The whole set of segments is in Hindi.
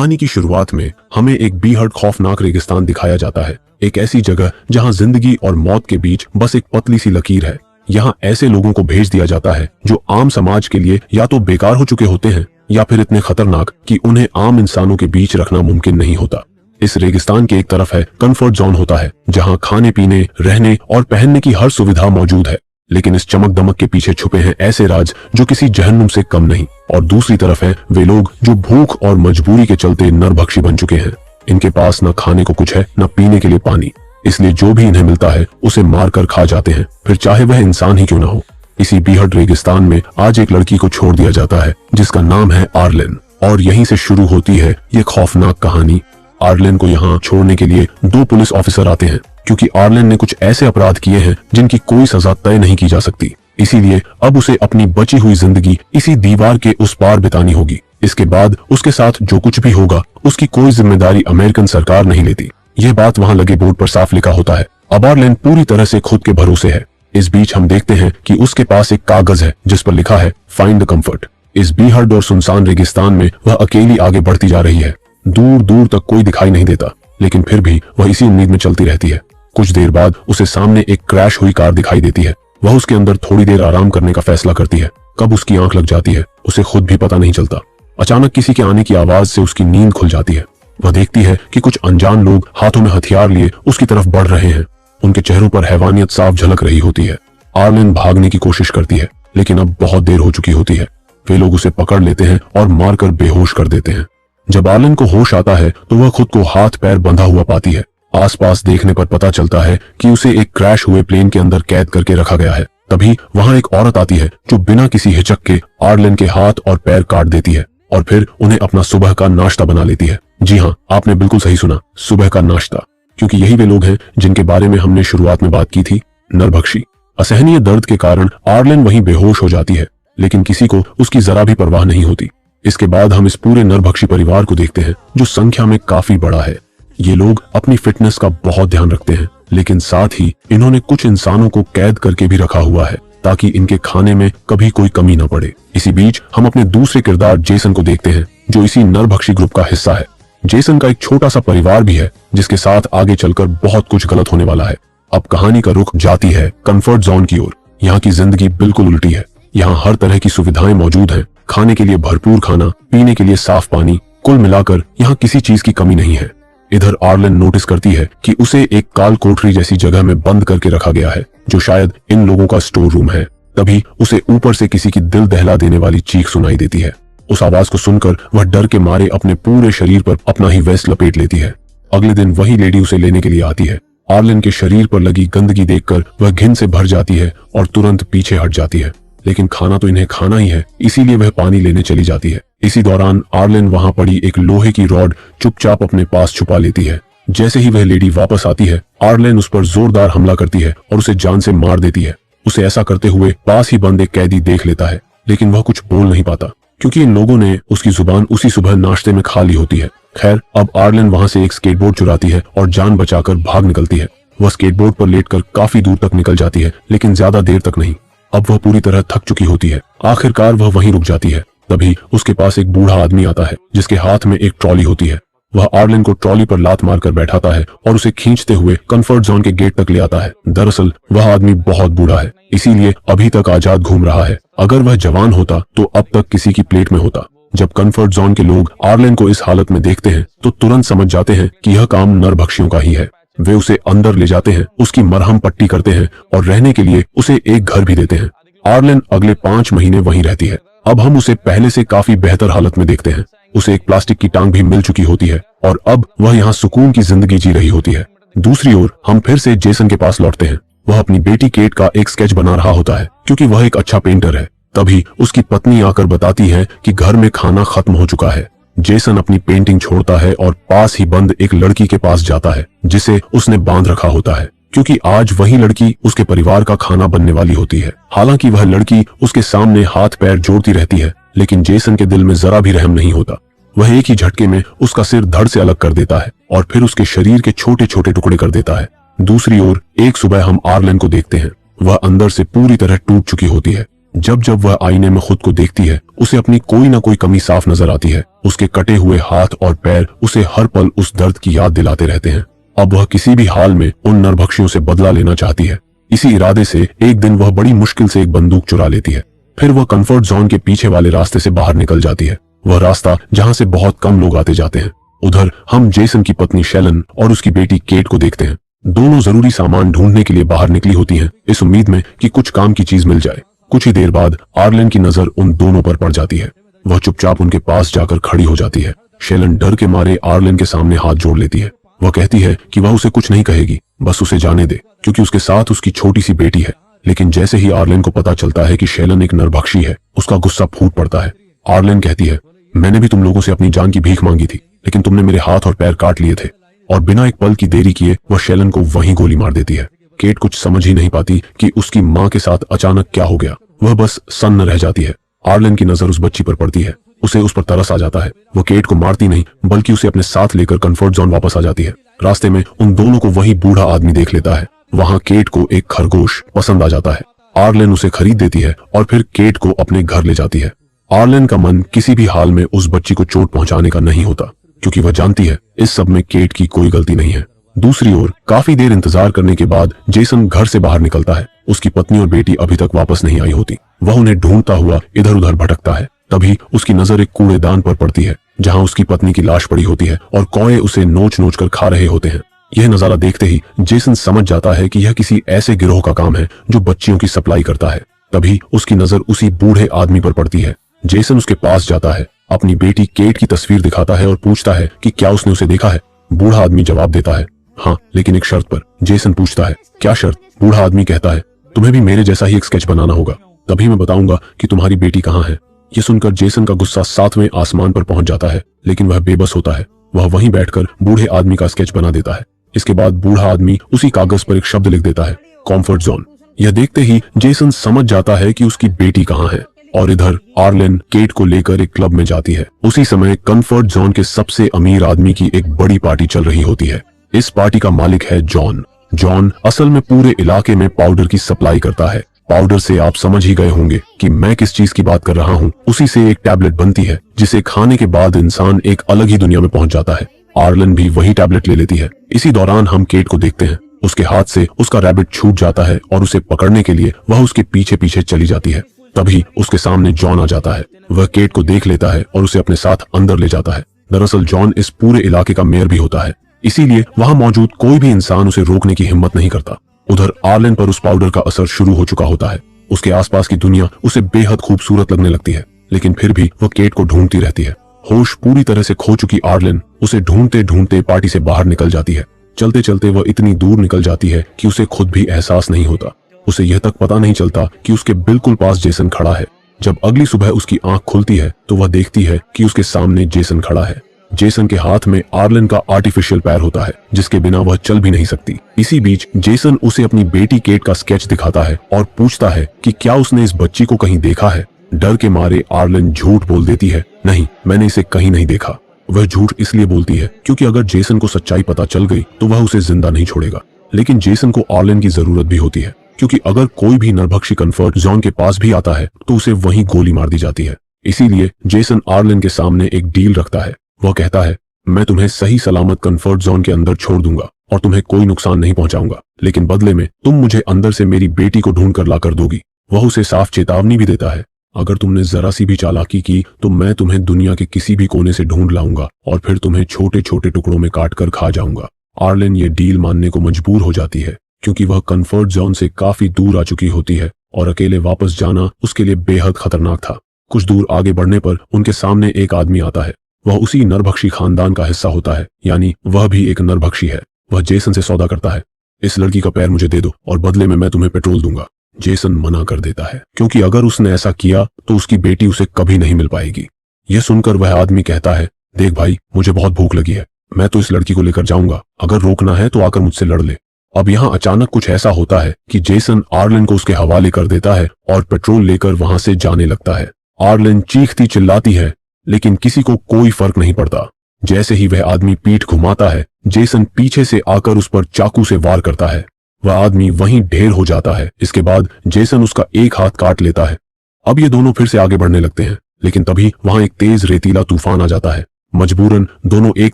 कहानी की शुरुआत में हमें एक बेहद खौफनाक रेगिस्तान दिखाया जाता है। एक ऐसी जगह जहां जिंदगी और मौत के बीच बस एक पतली सी लकीर है। यहाँ ऐसे लोगों को भेज दिया जाता है जो आम समाज के लिए या तो बेकार हो चुके होते हैं या फिर इतने खतरनाक कि उन्हें आम इंसानों के बीच रखना मुमकिन नहीं होता। इस रेगिस्तान के एक तरफ है कंफर्ट जोन होता है, जहाँ खाने पीने, रहने और पहनने की हर सुविधा मौजूद है। लेकिन इस चमक दमक के पीछे छुपे हैं ऐसे राज जो किसी जहन्नुम से कम नहीं। और दूसरी तरफ है वे लोग जो भूख और मजबूरी के चलते नरभक्षी बन चुके हैं। इनके पास न खाने को कुछ है, न पीने के लिए पानी, इसलिए जो भी इन्हें मिलता है उसे मार कर खा जाते हैं, फिर चाहे वह इंसान ही क्यों न हो। इसी बेहद रेगिस्तान में आज एक लड़की को छोड़ दिया जाता है जिसका नाम है आर्लेन, और यहीं से शुरू होती है ये खौफनाक कहानी। आर्लेन को यहाँ छोड़ने के लिए 2 पुलिस ऑफिसर आते हैं, क्योंकि आर्लेन ने कुछ ऐसे अपराध किए हैं जिनकी कोई सजा तय नहीं की जा सकती। इसीलिए अब उसे अपनी बची हुई जिंदगी इसी दीवार के उस पार बितानी होगी। इसके बाद उसके साथ जो कुछ भी होगा उसकी कोई जिम्मेदारी अमेरिकन सरकार नहीं लेती। यह बात वहां लगे बोर्ड पर साफ लिखा होता है। अब आर्लेन पूरी तरह से खुद के भरोसे है। इस बीच हम देखते हैं कि उसके पास एक कागज है जिस पर लिखा है फाइंड द कंफर्ट। इस बेहद और सुनसान रेगिस्तान में वह अकेली आगे बढ़ती जा रही है। दूर दूर तक कोई दिखाई नहीं देता, लेकिन फिर भी वह इसी उम्मीद में चलती रहती है। कुछ देर बाद उसे सामने एक क्रैश हुई कार दिखाई देती है। वह उसके अंदर थोड़ी देर आराम करने का फैसला करती है। कब उसकी आंख लग जाती है उसे खुद भी पता नहीं चलता। अचानक किसी के आने की आवाज से उसकी नींद खुल जाती है। वह देखती है कि कुछ अनजान लोग हाथों में हथियार लिए उसकी तरफ बढ़ रहे हैं। उनके चेहरों पर हैवानियत साफ झलक रही होती है। आर्लेन भागने की कोशिश करती है, लेकिन अब बहुत देर हो चुकी होती है। वे लोग उसे पकड़ लेते हैं और मारकर बेहोश कर देते हैं। जब आर्लेन को होश आता है तो वह खुद को हाथ पैर बंधा हुआ पाती है। आसपास देखने पर पता चलता है कि उसे एक क्रैश हुए प्लेन के अंदर कैद करके रखा गया है। तभी वहां एक औरत आती है जो बिना किसी हिचक के आर्लेन के हाथ और पैर काट देती है और फिर उन्हें अपना सुबह का नाश्ता बना लेती है। जी हाँ, आपने बिल्कुल सही सुना, सुबह का नाश्ता, क्योंकि यही वे लोग हैं जिनके बारे में हमने शुरुआत में बात की थी, नरभक्षी। असहनीय दर्द के कारण आर्लेन वहीं बेहोश हो जाती है, लेकिन किसी को उसकी जरा भी परवाह नहीं होती। इसके बाद हम इस पूरे नरभक्षी परिवार को देखते हैं जो संख्या में काफी बड़ा है। ये लोग अपनी फिटनेस का बहुत ध्यान रखते हैं, लेकिन साथ ही इन्होंने कुछ इंसानों को कैद करके भी रखा हुआ है ताकि इनके खाने में कभी कोई कमी न पड़े। इसी बीच हम अपने दूसरे किरदार जेसन को देखते हैं जो इसी नरभक्षी ग्रुप का हिस्सा है। जेसन का एक छोटा सा परिवार भी है जिसके साथ आगे चलकर बहुत कुछ गलत होने वाला है। अब कहानी का रुख जाती है कंफर्ट जोन की ओर। यहाँ की जिंदगी बिल्कुल उल्टी है। यहाँ हर तरह की सुविधाएं मौजूद हैं, खाने के लिए भरपूर खाना, पीने के लिए साफ पानी, कुल मिलाकर यहाँ किसी चीज की कमी नहीं है। इधर आर्लेन नोटिस करती है कि उसे एक काल कोठरी जैसी जगह में बंद करके रखा गया है जो शायद इन लोगों का स्टोर रूम है। तभी उसे ऊपर से किसी की दिल दहला देने वाली चीख सुनाई देती है। उस आवाज को सुनकर वह डर के मारे अपने पूरे शरीर पर अपना ही वेस्ट लपेट लेती है। अगले दिन वही लेडी उसे लेने के लिए आती है। आर्लेन के शरीर पर लगी गंदगी देखकर वह घिन से भर जाती है और तुरंत पीछे हट जाती है। लेकिन खाना तो इन्हें खाना ही है, इसीलिए वह पानी लेने चली जाती है। इसी दौरान आर्लेन वहां पड़ी एक लोहे की रॉड चुपचाप अपने पास छुपा लेती है। जैसे ही वह लेडी वापस आती है, आर्लेन उस पर जोरदार हमला करती है और उसे जान से मार देती है। उसे ऐसा करते हुए पास ही बंद एक कैदी देख लेता है, लेकिन वह कुछ बोल नहीं पाता क्योंकि इन लोगों ने उसकी जुबान उसी सुबह नाश्ते में खा ली होती है। खैर, अब आर्लेन वहां से एक स्केटबोर्ड चुराती है और जान बचाकर भाग निकलती है। वह स्केटबोर्ड पर लेटकर काफी दूर तक निकल जाती है, लेकिन ज्यादा देर तक नहीं। अब वह पूरी तरह थक चुकी होती है। आखिरकार वह वहीं रुक जाती है। तभी उसके पास एक बूढ़ा आदमी आता है जिसके हाथ में एक ट्रॉली होती है। वह आर्लेन को ट्रॉली पर लात मारकर बैठाता है और उसे खींचते हुए कंफर्ट जोन के गेट तक ले आता है। दरअसल वह आदमी बहुत बूढ़ा है, इसीलिए अभी तक आजाद घूम रहा है। अगर वह जवान होता तो अब तक किसी की प्लेट में होता। जब कंफर्ट जोन के लोग आर्लेन को इस हालत में देखते हैं तो तुरंत समझ जाते हैं कि यह काम नरभक्षियों का ही है। वे उसे अंदर ले जाते हैं, उसकी मरहम पट्टी करते हैं और रहने के लिए उसे एक घर भी देते हैं। आर्लेन अगले 5 महीने वहीं रहती है। अब हम उसे पहले से काफी बेहतर हालत में देखते हैं। उसे एक प्लास्टिक की टांग भी मिल चुकी होती है और अब वह यहाँ सुकून की जिंदगी जी रही होती है। दूसरी ओर हम फिर से जेसन के पास लौटते हैं। वह अपनी बेटी केट का एक स्केच बना रहा होता है क्योंकि वह एक अच्छा पेंटर है। तभी उसकी पत्नी आकर बताती है कि घर में खाना खत्म हो चुका है। जेसन अपनी पेंटिंग छोड़ता है और पास ही बंद एक लड़की के पास जाता है जिसे उसने बांध रखा होता है, क्योंकि आज वही लड़की उसके परिवार का खाना बनने वाली होती है। हालांकि वह लड़की उसके सामने हाथ पैर जोड़ती रहती है, लेकिन जेसन के दिल में जरा भी रहम नहीं होता। वह एक ही झटके में उसका सिर धड़ से अलग कर देता है और फिर उसके शरीर के छोटे छोटे टुकड़े कर देता है। दूसरी ओर एक सुबह हम आर्लेन को देखते हैं। वह अंदर से पूरी तरह टूट चुकी होती है। जब जब वह आईने में खुद को देखती है उसे अपनी कोई ना कोई कमी साफ नजर आती है। उसके कटे हुए हाथ और पैर उसे हर पल उस दर्द की याद दिलाते रहते हैं। अब वह किसी भी हाल में उन नरभक्षियों से बदला लेना चाहती है। इसी इरादे से एक दिन वह बड़ी मुश्किल से एक बंदूक चुरा लेती है। फिर वह कंफर्ट जोन के पीछे वाले रास्ते से बाहर निकल जाती है, वह रास्ता जहां से बहुत कम लोग आते जाते हैं। उधर हम जेसन की पत्नी शेलन और उसकी बेटी केट को देखते हैं। दोनों जरूरी सामान ढूंढने के लिए बाहर निकली होती हैं, इस उम्मीद में कि कुछ काम की चीज मिल जाए। कुछ ही देर बाद आर्लेन की नजर उन दोनों पर पड़ जाती है। वह चुपचाप उनके पास जाकर खड़ी हो जाती है। शेलन डर के मारे आर्लेन के सामने हाथ जोड़ लेती है। वह कहती है कि वह उसे कुछ नहीं कहेगी, बस उसे जाने दे, क्योंकि उसके साथ उसकी छोटी सी बेटी है। लेकिन जैसे ही आर्लेन को पता चलता है कि शेलन एक नरभक्षी है, उसका गुस्सा फूट पड़ता है। आर्लेन कहती है, मैंने भी तुम लोगों से अपनी जान की भीख मांगी थी, लेकिन तुमने मेरे हाथ और पैर काट लिए थे। और बिना एक पल की देरी किए वह शेलन को वहीं गोली मार देती है। केट कुछ समझ ही नहीं पाती कि उसकी माँ के साथ अचानक क्या हो गया। वह बस सन्न रह जाती है। आर्लेन की नजर उस बच्ची पर पड़ती है, उसे उस पर तरस आ जाता है। वो केट को मारती नहीं, बल्कि उसे अपने साथ लेकर कंफर्ट जोन वापस आ जाती है। रास्ते में उन दोनों को वही बूढ़ा आदमी देख लेता है। वहां केट को एक खरगोश पसंद आ जाता है। आर्लेन उसे खरीद देती है और फिर केट को अपने घर ले जाती है। आर्लेन का मन किसी भी हाल में उस बच्ची को चोट पहुंचाने का नहीं होता, क्योंकि वह जानती है इस सब में केट की कोई गलती नहीं है। दूसरी ओर काफी देर इंतजार करने के बाद जेसन घर से बाहर निकलता है। उसकी पत्नी और बेटी अभी तक वापस नहीं आई होती। वह उन्हें ढूंढता हुआ इधर उधर भटकता है। तभी उसकी नजर एक कूड़ेदान पर पड़ती है, जहां उसकी पत्नी की लाश पड़ी होती है और कौए उसे नोच नोच कर खा रहे होते हैं। यह नजारा देखते ही जेसन समझ जाता है कि यह किसी ऐसे गिरोह का काम है जो बच्चियों की सप्लाई करता है। तभी उसकी नजर उसी बूढ़े आदमी पर पड़ती है। जेसन उसके पास जाता है, अपनी बेटी केट की तस्वीर दिखाता है और पूछता है कि क्या उसने उसे देखा है। बूढ़ा आदमी जवाब देता है, हाँ, लेकिन एक शर्त पर। जेसन पूछता है, क्या शर्त? बूढ़ा आदमी कहता है, तुम्हें भी मेरे जैसा ही एक स्केच बनाना होगा, तभी मैं बताऊंगा कि तुम्हारी बेटी कहाँ है। यह सुनकर जेसन का गुस्सा 7वें आसमान पर पहुंच जाता है, लेकिन वह बेबस होता है। वह वहीं बैठकर बूढ़े आदमी का स्केच बना देता है। इसके बाद बूढ़ा आदमी उसी कागज पर एक शब्द लिख देता है, कंफर्ट जोन। यह देखते ही जेसन समझ जाता है कि उसकी बेटी कहाँ है। और इधर आर्लेन केट को लेकर एक क्लब में जाती है। उसी समय कंफर्ट जोन के सबसे अमीर आदमी की एक बड़ी पार्टी चल रही होती है। इस पार्टी का मालिक है जॉन। जॉन असल में पूरे इलाके में पाउडर की सप्लाई करता है। पाउडर से आप समझ ही गए होंगे कि मैं किस चीज की बात कर रहा हूँ। उसी से एक टैबलेट बनती है, जिसे खाने के बाद इंसान एक अलग ही दुनिया में पहुंच जाता है। आर्लेन भी वही टैबलेट ले लेती है। इसी दौरान हम केट को देखते हैं। उसके हाथ से उसका रैबिट छूट जाता है और उसे पकड़ने के लिए वह उसके पीछे पीछे चली जाती है। तभी उसके सामने जॉन आ जाता है। वह केट को देख लेता है और उसे अपने साथ अंदर ले जाता है। दरअसल जॉन इस पूरे इलाके का मेयर भी होता है, इसीलिए वहां मौजूद कोई भी इंसान उसे रोकने की हिम्मत नहीं करता। उधर आर्लेन पर उस पाउडर का असर शुरू हो चुका होता है। उसके आसपास की दुनिया उसे बेहद खूबसूरत लगने लगती है, लेकिन फिर भी वह केट को ढूंढती रहती है। होश पूरी तरह से खो चुकी आर्लेन उसे ढूंढते ढूंढते पार्टी से बाहर निकल जाती है। चलते चलते वह इतनी दूर निकल जाती है कि उसे खुद भी एहसास नहीं होता। उसे यह तक पता नहीं चलता कि उसके बिल्कुल पास जेसन खड़ा है। जब अगली सुबह उसकी आंख खुलती है तो वह देखती है कि उसके सामने जेसन खड़ा है। जेसन के हाथ में आर्लेन का आर्टिफिशियल पैर होता है, जिसके बिना वह चल भी नहीं सकती। इसी बीच जेसन उसे अपनी बेटी केट का स्केच दिखाता है और पूछता है कि क्या उसने इस बच्ची को कहीं देखा है। डर के मारे आर्लेन झूठ बोल देती है, नहीं, मैंने इसे कहीं नहीं देखा। वह झूठ इसलिए बोलती है क्योंकि अगर जेसन को सच्चाई पता चल गई तो वह उसे जिंदा नहीं छोड़ेगा। लेकिन जेसन को आर्लेन की जरूरत भी होती है, क्योंकि अगर कोई भी नरभक्षी कंफर्ट जोन के पास भी आता है तो उसे वहीं गोली मार दी जाती है। इसीलिए जेसन आर्लेन के सामने एक डील रखता है। वह कहता है, मैं तुम्हें सही सलामत कंफर्ट जोन के अंदर छोड़ दूंगा और तुम्हें कोई नुकसान नहीं पहुंचाऊंगा, लेकिन बदले में तुम मुझे अंदर से मेरी बेटी को ढूंढ कर लाकर दोगी। वह उसे साफ चेतावनी भी देता है, अगर तुमने जरा सी भी चालाकी की तो मैं तुम्हें दुनिया के किसी भी कोने से ढूंढ लाऊंगा और फिर तुम्हें छोटे छोटे टुकड़ों में काट कर खा जाऊंगा। आर्लेन ये डील मानने को मजबूर हो जाती है, क्योंकि वह कंफर्ट जोन से काफी दूर आ चुकी होती है और अकेले वापस जाना उसके लिए बेहद खतरनाक था। कुछ दूर आगे बढ़ने पर उनके सामने एक आदमी आता है। वह उसी नरभक्षी खानदान का हिस्सा होता है, यानी वह भी एक नरभक्षी है। वह जेसन से सौदा करता है, इस लड़की का पैर मुझे दे दो और बदले में मैं तुम्हें पेट्रोल दूंगा। जेसन मना कर देता है, क्योंकि अगर उसने ऐसा किया तो उसकी बेटी उसे कभी नहीं मिल पाएगी। यह सुनकर वह आदमी कहता है, देख भाई, मुझे बहुत भूख लगी है, मैं तो इस लड़की को लेकर जाऊंगा, अगर रोकना है तो आकर मुझसे लड़ ले। अब यहाँ अचानक कुछ ऐसा होता है कि जेसन आर्लेन को उसके हवाले कर देता है और पेट्रोल लेकर वहां से जाने लगता है। आर्लेन चीखती चिल्लाती है, लेकिन किसी को कोई फर्क नहीं पड़ता। जैसे ही वह आदमी पीठ घुमाता है, जेसन पीछे से आकर उस पर चाकू से वार करता है। वह आदमी वहीं ढेर हो जाता है। इसके बाद जेसन उसका एक हाथ काट लेता है। अब ये दोनों फिर से आगे बढ़ने लगते हैं, लेकिन तभी वहां एक तेज रेतीला तूफान आ जाता है। मजबूरन दोनों एक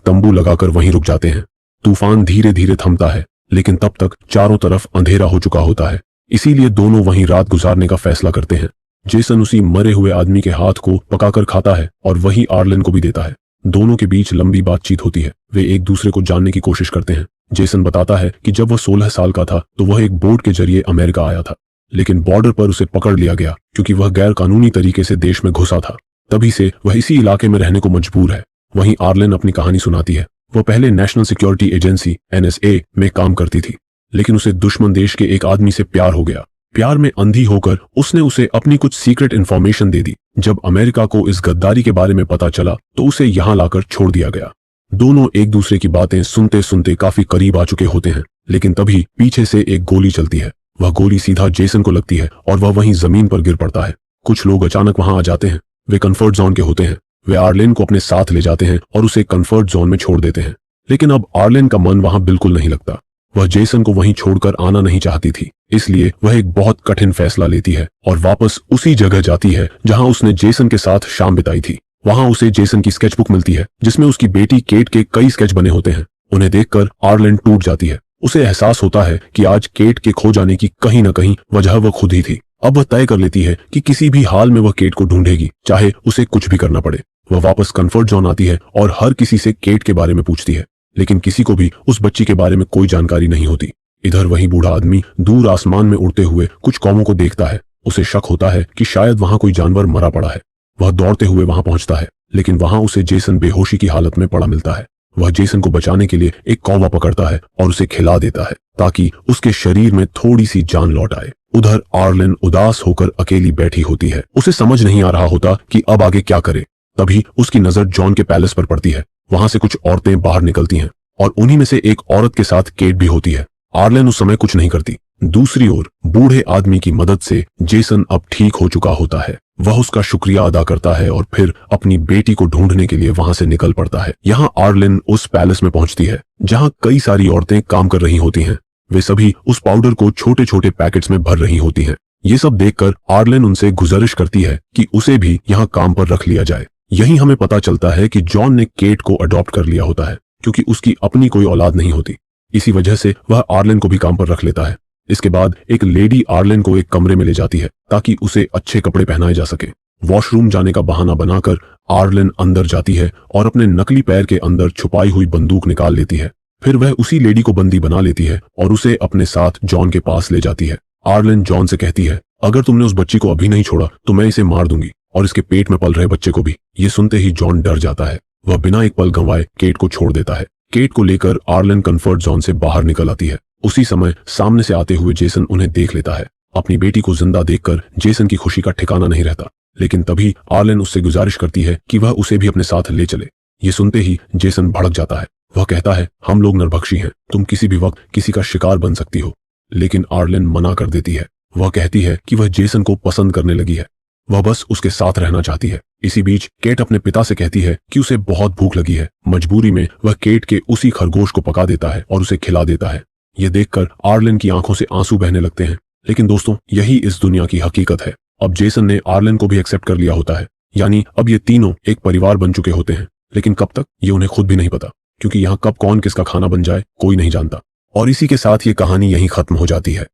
तंबू लगाकर वहीं रुक जाते हैं। तूफान धीरे धीरे थमता है, लेकिन तब तक चारों तरफ अंधेरा हो चुका होता है। इसीलिए दोनों वहीं रात गुजारने का फैसला करते हैं। जेसन उसी मरे हुए आदमी के हाथ को पकाकर खाता है और वही आर्लेन को भी देता है। दोनों के बीच लंबी बातचीत होती है। वे एक दूसरे को जानने की कोशिश करते हैं। जेसन बताता है कि जब वह 16 साल का था तो वह एक बोट के जरिए अमेरिका आया था, लेकिन बॉर्डर पर उसे पकड़ लिया गया क्योंकि वह गैर कानूनी तरीके से देश में घुसा था। तभी से वह इसी इलाके में रहने को मजबूर है। वहीं आर्लेन अपनी कहानी सुनाती है। वह पहले नेशनल सिक्योरिटी एजेंसी NSA में काम करती थी, लेकिन उसे दुश्मन देश के एक आदमी से प्यार हो गया। प्यार में अंधी होकर उसने उसे अपनी कुछ सीक्रेट इन्फॉर्मेशन दे दी। जब अमेरिका को इस गद्दारी के बारे में पता चला तो उसे यहाँ लाकर छोड़ दिया गया। दोनों एक दूसरे की बातें सुनते सुनते काफी करीब आ चुके होते हैं, लेकिन तभी पीछे से एक गोली चलती है। वह गोली सीधा जेसन को लगती है और वह वहीं जमीन पर गिर पड़ता है। कुछ लोग अचानक वहां आ जाते हैं। वे कंफर्ट जोन के होते हैं। वे आर्लेन को अपने साथ ले जाते हैं और उसे कंफर्ट जोन में छोड़ देते हैं। लेकिन अब आर्लेन का मन वहां बिल्कुल नहीं लगता। वह जेसन को वहीं छोड़कर आना नहीं चाहती थी, इसलिए वह एक बहुत कठिन फैसला लेती है और वापस उसी जगह जाती है जहां उसने जेसन के साथ शाम बिताई थी। वहां उसे जेसन की स्केचबुक मिलती है, जिसमें उसकी बेटी केट के कई स्केच बने होते हैं। उन्हें देखकर आर्लेन टूट जाती है। उसे एहसास होता है कि आज केट के खो जाने की कहीं न कहीं वजह वह खुद ही थी। अब वह तय कर लेती है कि किसी भी हाल में वह केट को ढूंढेगी, चाहे उसे कुछ भी करना पड़े। वह वापस कंफर्ट जोन आती है और हर किसी से केट के बारे में पूछती है, लेकिन किसी को भी उस बच्ची के बारे में कोई जानकारी नहीं होती। इधर वही बूढ़ा आदमी दूर आसमान में उड़ते हुए कुछ कौमों को देखता है। उसे शक होता है कि शायद वहां कोई जानवर मरा पड़ा है। वह दौड़ते हुए वहां पहुंचता है, लेकिन वहां उसे जेसन बेहोशी की हालत में पड़ा मिलता है। वह जेसन को बचाने के लिए एक कौवा पकड़ता है और उसे खिला देता है ताकि उसके शरीर में थोड़ी सी जान लौट आए। उधर आर्लेन उदास होकर अकेली बैठी होती है। उसे समझ नहीं आ रहा होता कि अब आगे क्या करे। तभी उसकी नजर जॉन के पैलेस पर पड़ती है। वहां से कुछ औरतें बाहर निकलती हैं और उन्हीं में से एक औरत के साथ केट भी होती है। आर्लेन उस समय कुछ नहीं करती। दूसरी ओर बूढ़े आदमी की मदद से जेसन अब ठीक हो चुका होता है। वह उसका शुक्रिया अदा करता है और फिर अपनी बेटी को ढूंढने के लिए वहां से निकल पड़ता है। यहाँ आर्लेन उस पैलेस में पहुंचती है जहां कई सारी औरतें काम कर रही होती हैं। वे सभी उस पाउडर को छोटे छोटे पैकेट्स में भर रही होती हैं। ये सब देखकर आर्लेन उनसे गुजारिश करती है कि उसे भी यहाँ काम पर रख लिया जाए। यही हमें पता चलता है कि जॉन ने केट को अडॉप्ट कर लिया होता है, क्योंकि उसकी अपनी कोई औलाद नहीं होती। इसी वजह से वह आर्लेन को भी काम पर रख लेता है। इसके बाद एक लेडी आर्लेन को एक कमरे में ले जाती है ताकि उसे अच्छे कपड़े पहनाए जा सके। वॉशरूम जाने का बहाना बनाकर आर्लेन अंदर जाती है और अपने नकली पैर के अंदर छुपाई हुई बंदूक निकाल लेती है। फिर वह उसी लेडी को बंदी बना लेती है और उसे अपने साथ जॉन के पास ले जाती है। आर्लेन जॉन से कहती है, अगर तुमने उस बच्ची को अभी नहीं छोड़ा तो मैं इसे मार दूंगी और इसके पेट में पल रहे बच्चे को भी। ये सुनते ही जॉन डर जाता है। वह बिना एक पल गंवाए केट को छोड़ देता है। केट को लेकर आर्लेन कंफर्ट जोन से बाहर निकल आती है। उसी समय सामने से आते हुए जेसन उन्हें देख लेता है। अपनी बेटी को जिंदा देखकर जेसन की खुशी का ठिकाना नहीं रहता, लेकिन तभी आर्लेन उससे गुजारिश करती है कि वह उसे भी अपने साथ ले चले। ये सुनते ही जेसन भड़क जाता है। वह कहता है, हम लोग नरभक्षी हैं, तुम किसी भी वक्त किसी का शिकार बन सकती हो। लेकिन आर्लेन मना कर देती है। वह कहती है कि वह जेसन को पसंद करने लगी है, वह बस उसके साथ रहना चाहती है। इसी बीच केट अपने पिता से कहती है कि उसे बहुत भूख लगी है। मजबूरी में वह केट के उसी खरगोश को पका देता है और उसे खिला देता है। यह देखकर आर्लेन की आंखों से आंसू बहने लगते हैं। लेकिन दोस्तों, यही इस दुनिया की हकीकत है। अब जेसन ने आर्लेन को भी एक्सेप्ट कर लिया होता है, यानी अब ये तीनों एक परिवार बन चुके होते हैं। लेकिन कब तक, ये उन्हें खुद भी नहीं पता, क्योंकि यहाँ कब कौन किसका खाना बन जाए कोई नहीं जानता। और इसी के साथ ये कहानी यहीं खत्म हो जाती है।